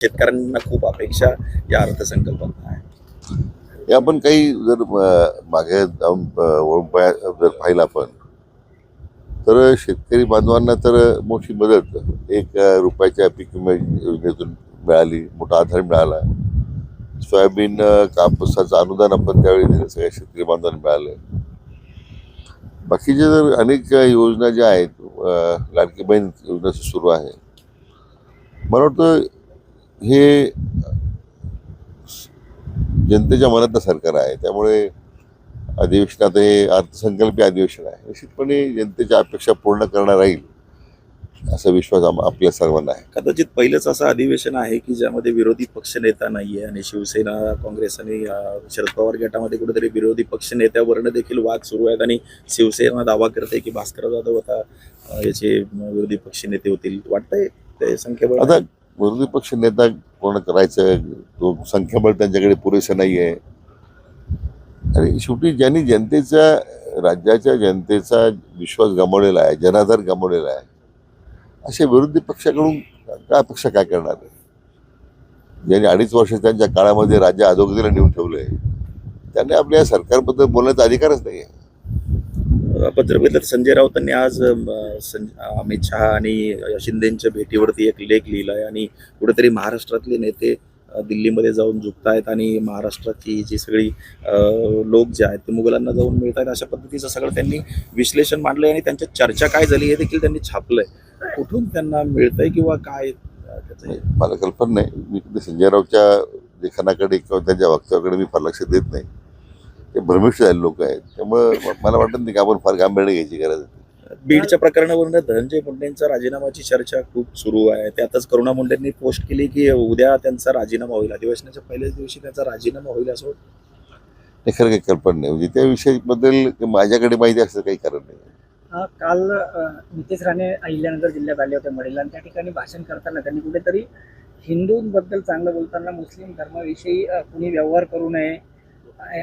शेतकऱ्यांना खूप अपेक्षा या अर्थसंकल्पात आहे. हे आपण काही जर मागे जाऊन जर पाहिलं आपण तर शेतकरी बांधवांना तर मोठी मदत 1 रुपयाच्या पीक विमा योजनेतून मिळाली, मोठा आधार मिळाला. सोयाबीन कापसाचं अनुदान आपण त्यावेळी दिलं, सगळ्या शेतकरी बांधवांना मिळालं. बाकीचे जर अनेक योजना ज्या आहेत, लाडकी बहीण योजना सुरू आहे. मला वाटतं हे जनतेच्या मनातलं सरकार आहे, त्यामुळे अधिवेशनात हे अर्थसंकल्पीय अधिवेशन आहे, निश्चितपणे जनतेच्या अपेक्षा पूर्ण करणार राहील असा विश्वास आपल्या सर्वांना आहे. कदाचित पहिलंच असं अधिवेशन आहे की ज्यामध्ये विरोधी पक्ष नेता नाहीये आणि शिवसेना, काँग्रेस आणि शरद पवार गटामध्ये कुठेतरी विरोधी पक्ष नेत्यावरनं देखील वाद सुरू आहेत आणि शिवसेना दावा करते की भास्कर जाधव आता याचे विरोधी पक्ष नेते होतील. वाटतंय ते संख्याबळ आता विरोधी पक्ष नेता कोण करायचं, तो संख्याबळ त्यांच्याकडे पुरेसं नाही आहे. आणि शेवटी ज्यांनी राज्याच्या जनतेचा विश्वास गमावलेला आहे, जनाधार गमावलेला आहे, अशा विरोधी पक्षाकडून काय अपेक्षा काय करणार आहे? ज्यांनी 2.5 वर्ष त्यांच्या काळामध्ये राज्य अधोगतीला नेऊन ठेवलंय, त्यांनी आपल्या सरकारबद्दल बोलण्याचा अधिकारच नाही आहे. पत्रकारिता संजय राऊतांनी आज अमित शहा आणि शिंदेच्या भेटीवरती एक लेख लिहिलाय आणि कुठेतरी महाराष्ट्रातले नेते दिल्लीमध्ये जाऊन झुकतायत आणि महाराष्ट्राची जी सगळी लोक जे आहेत ते मुघलांना जाऊन मिळत आहेत, अशा पद्धतीचं सगळं त्यांनी विश्लेषण मांडलंय आणि त्यांच्या चर्चा काय झाली हे देखील त्यांनी छापलंय. कुठून त्यांना मिळतंय किंवा काय मला कल्पना नाही. मी कधी संजय राऊतच्या लेखनाकडे किंवा त्यांच्या वक्तव्याकडे मी फार लक्ष देत नाही. ते भ्रमिष्ट झालेले लोक आहेत, त्यामुळे मला वाटत नाही की आपण फार गांभीर्याने घ्यायची गरज आहे. बीडच्या प्रकरणावरून धनंजय मुंडेंच्या राजीनामाची चर्चा खूप सुरू आहे. त्यातच करुणा मुंडेंनी पोस्ट केली की उद्या त्यांचा राजीनामा होईल, अधिवेशनाच्या पहिल्याच दिवशी त्यांचा राजीनामा होईल असं हे खरं काही कल्पना नाही. म्हणजे त्या विषयाबद्दल माझ्याकडे माहिती असं काही कारण नाही. काल नितेश राणे अहिल्यानगर जिल्ह्यात आले होते मडीला आणि त्या ठिकाणी भाषण करताना त्यांनी कुठेतरी हिंदूंबद्दल चांगलं बोलताना मुस्लिम धर्माविषयी कुणी व्यवहार करू नये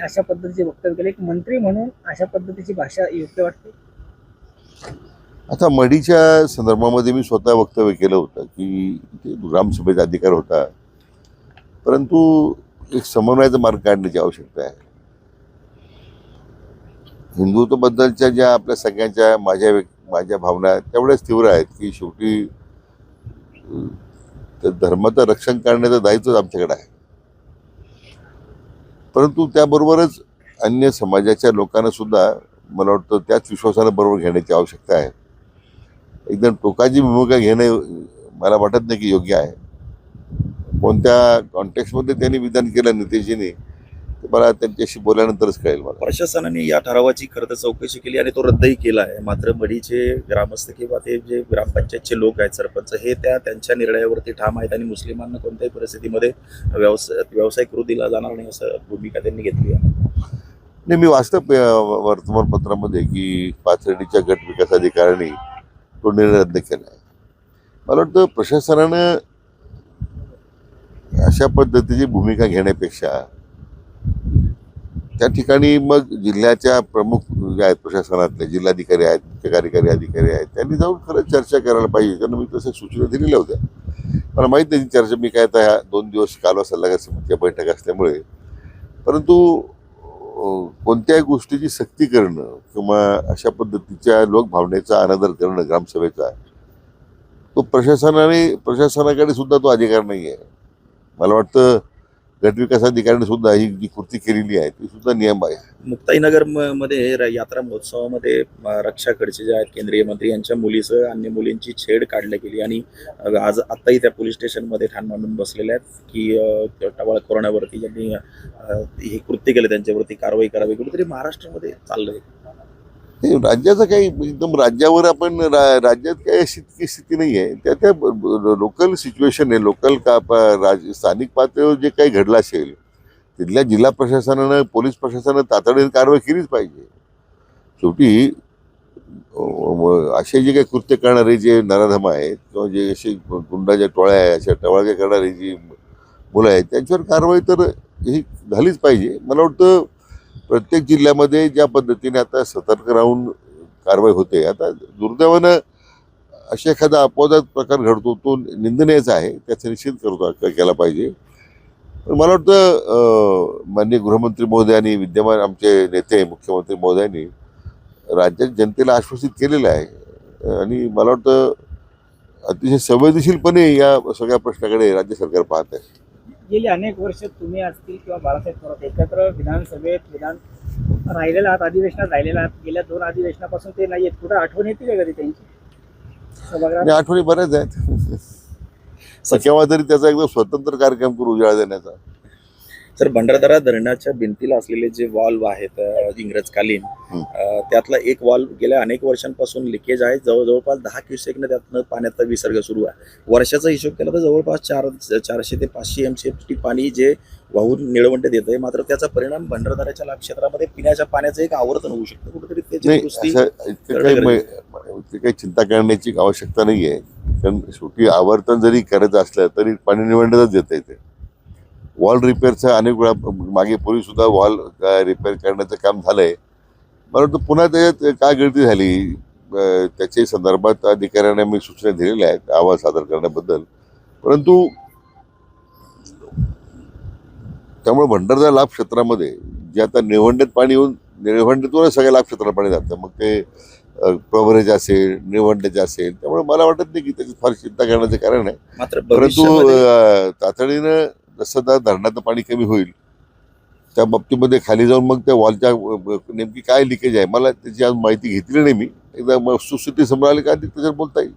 अशा पद्धतीचे वक्तव्य केले. एक मंत्री म्हणून अशा पद्धतीची भाषा योग्य वाटते? आता मढीच्या संदर्भामध्ये मी स्वतः वक्तव्य केलं होतं की ते ग्रामसभेचा अधिकार होता, परंतु एक समन्वयाचा मार्ग काढण्याची आवश्यकता आहे. हिंदुत्वाबद्दलच्या ज्या आपल्या सगळ्यांच्या माझ्या भावना तेवढ्याच तीव्र आहेत की शेवटी त्या धर्माचं रक्षण करण्याचं दायित्व आमच्याकडे आहे. परंतु त्याबरोबरच अन्य समाजाच्या लोकांना सुद्धा मला वाटतं त्याच विश्वासानं बरोबर घेण्याची आवश्यकता आहे. एकदम टोकाची भूमिका घेणं मला वाटत नाही की योग्य आहे. कोणत्या कॉन्टेक्स्टमध्ये त्यांनी विधान केलं नितेशजींनी ते मला त्यांच्याशी बोलल्यानंतरच कळेल. मला प्रशासनाने या ठरावाची खरं तर चौकशी केली आणि तो रद्दही केला आहे. मात्र मढीचे ग्रामस्थ किंवा ते जे ग्रामपंचायतचे लोक आहेत, सरपंच, हे त्यांच्या निर्णयावरती ठाम आहेत आणि मुस्लिमांना कोणत्याही परिस्थितीमध्ये व्यवसाय करू दिला जाणार नाही असं भूमिका त्यांनी घेतली आहे. नाही, मी वाचतं वर्तमानपत्रामध्ये की पाथर्डीच्या गट विकास अधिकाऱ्यांनी तो निर्णय रद्द केला आहे. मला वाटतं प्रशासनानं अशा पद्धतीची भूमिका घेण्यापेक्षा त्या ठिकाणी मग जिल्ह्याच्या प्रमुख जे आहेत प्रशासनातले जिल्हाधिकारी आहेत, मुख्य कार्यकारी अधिकारी आहेत, त्यांनी जाऊन खरंच चर्चा करायला पाहिजे. त्यांना मी तसं सूचना दिलेल्या होत्या. मला माहीत नाही चर्चा मी काय आता ह्या 2 दिवस कालवा सल्लागार समितीच्या बैठक असल्यामुळे, परंतु कोणत्याही गोष्टीची सक्ती करणं किंवा अशा पद्धतीच्या लोकभावनेचा अनादर करणं ग्रामसभेचा, तो प्रशासनाकडे सुद्धा तो अधिकार नाही आहे. मला वाटतं गटविकास अधिकाऱ्यांनी सुद्धा ही जी कृती केलेली आहे ती सुद्धा नियम आहे. मुक्ताईनगर मध्ये यात्रा महोत्सवामध्ये रक्षा खडसे जे आहेत केंद्रीय मंत्री, यांच्या मुलीसह अन्य मुलींची छेड काढली गेली आणि आज आत्ताही त्या पोलीस स्टेशनमध्ये ठाण मांडून बसलेल्या आहेत की टवाळ कोरोनावरती ज्यांनी हे कृत्य केलं त्यांच्यावरती कारवाई करावी. कुठेतरी महाराष्ट्रामध्ये चाललंय. राज्याचं काही एकदम राज्यावर आपण राज्यात काही अशी स्थिती नाही आहे. त्या लोकल सिच्युएशन आहे, स्थानिक पातळीवर जे काही घडलं असेल तिथल्या जिल्हा प्रशासनानं, पोलीस प्रशासनानं तातडीने कारवाई केलीच पाहिजे. शेवटी असे जे काही कृत्य करणारे जे नराधम आहेत किंवा जे असे गुंडाच्या टोळ्या आहे, अशा टवाळक्या करणारी जी मुलं आहेत त्यांच्यावर कारवाई तर ही झालीच पाहिजे. मला वाटतं प्रत्येक जिल्ह्यामध्ये ज्या पद्धतीने आता सतर्क राहून कारवाई होते, आता दुर्दैवानं अशा एखादा अपवादात प्रकार घडतो तो निंदनीयच आहे, त्याचा निषेध केला पाहिजे. पण मला वाटतं माननीय गृहमंत्री महोदयांनी, विद्यमान आमचे नेते मुख्यमंत्री महोदयांनी राज्यात जनतेला आश्वासित केलेलं आहे आणि मला वाटतं अतिशय संवेदनशीलपणे या सगळ्या प्रश्नाकडे राज्य सरकार पाहत आहे. गेली अनेक वर्ष तुम्ही असतील किंवा बाळासाहेब थोरात एकत्र विधानसभेत राहिलेला आहात, अधिवेशनात राहिलेला आहात. गेल्या 2 अधिवेशनापासून ते नाही आहेत. कुठं आठवण येते का कधी त्यांची सभागृहात? आणि आठवणी बऱ्याच आहेत. केव्हा तरी त्याचा एकदम स्वतंत्र कार्यक्रम करू उजाळा देण्याचा. तर भंडारदरा धरणाच्या भिंतीला असलेले जे वॉल्व आहेत इंग्रजकालीन, त्यातला एक वॉल्व गेल्या अनेक वर्षांपासून लिकेज आहे. जवळपास 10 क्युसेकनं त्यातनं पाण्याचा विसर्ग सुरू आहे. वर्षाचा हिशोब केला तर जवळपास 400 ते 500 MCFT पाणी जे वाहून निळवंडे देत आहे. मात्र त्याचा परिणाम भंडारदऱ्याच्या लाभ क्षेत्रामध्ये पिण्याच्या पाण्याचं एक आवर्तन होऊ शकतं. कुठेतरी त्याची नाही, दुरुस्ती असं इतकं काही चिंता करण्याची आवश्यकता नाही आहे. कारण शेवटी आवर्तन जरी करायचं असलं तरी पाणी निवडण्यातच येतं इथे. वॉल रिपेअरचं अनेक वेळा मागे पूर्वी सुद्धा वॉल रिपेअर करण्याचं काम झालंय. मला वाटतं पुन्हा त्याच्यात काय गळती झाली त्याच्या संदर्भात अधिकाऱ्यांना मी सूचना दिलेल्या आहेत अहवाल सादर करण्याबद्दल. परंतु त्यामुळे भंडारदरा लाभ क्षेत्रामध्ये जे आता निळवंडेत पाणी येऊन निळवंडेतूनच सगळ्या लाभ क्षेत्राला पाणी जातं, मग ते प्रवरेज असेल निळवंडेचे असेल, त्यामुळे मला वाटत नाही की त्याची फार चिंता करण्याचं कारण आहे. मात्र परंतु भविष्यामध्ये तातडीनं जसं त्या धरणाचं पाणी कमी होईल त्या बाबतीमध्ये खाली जाऊन मग त्या वॉलच्या नेमकी काय लिकेज आहे मला त्याची आज माहिती घेतली नाही. मी एकदा सुस्थिती समोर आली का त्याच्यावर बोलता येईल.